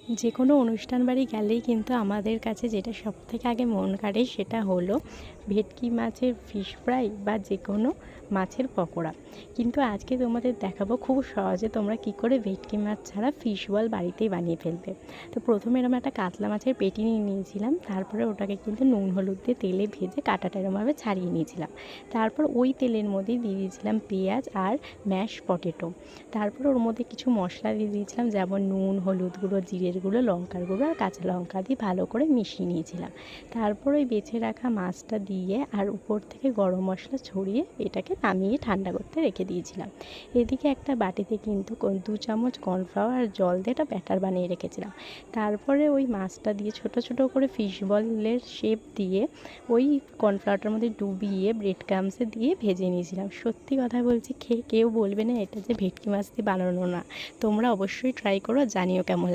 যে কোনো অনুষ্ঠান বাড়ি গেলেই কিন্তু আমাদের কাছে যেটা সবথেকে আগে মন কাড়ে সেটা হলো ভেটকি মাছের ফিশ ফ্রাই বা যে কোনো মাছের পকোড়া। কিন্তু আজকে তোমাদের দেখাবো খুব সহজে তোমরা কি করে ভেটকি মাছ ছাড়া ফিশ বল বাড়িতেই বানিয়ে ফেলবে। তো প্রথমে এরকম একটা কাতলা মাছের পেটি নিয়ে নিয়েছিলাম, তারপরে ওটাকে কিন্তু নুন হলুদ দিয়ে তেলে ভেজে কাঁটাটা এরকমভাবে ছাড়িয়ে নিয়েছিলাম। তারপর ওই তেলের মধ্যেই দিয়ে দিয়েছিলাম পেঁয়াজ আর ম্যাশ পটেটো। তারপর ওর মধ্যে কিছু মশলা দিয়ে দিয়েছিলাম, যেমন নুন, হলুদ গুঁড়ো, জিরের গুঁড়ো, লঙ্কার গুঁড়ো আর কাঁচা লঙ্কা দিয়ে ভালো করে মিশিয়ে নিয়েছিলাম। তারপর ওই বেছে রাখা মাছটা দিয়ে আর উপর থেকে গরম মশলা ছড়িয়ে এটাকে নামিয়ে ঠান্ডা করতে রেখে দিয়েছিলাম। এদিকে একটা বাটিতে কিন্তু 2 চামচ কর্নফ্লাওয়ার আর জল দিয়ে একটা ব্যাটার বানিয়ে রেখেছিলাম। তারপরে ওই মাছটা দিয়ে ছোট ছোট করে ফিশ বলের শেপ দিয়ে ওই কর্নফ্লাওয়ারটার মধ্যে ডুবিয়ে ব্রেড ক্রাম্বসে দিয়ে ভেজে নিয়েছিলাম। সত্যি কথা বলছি, খেয়ে কেউ বলবে না এটা যে ভেটকি মাছ দিয়ে বানানো না। তোমরা অবশ্যই ট্রাই করো, জানিও কেমন।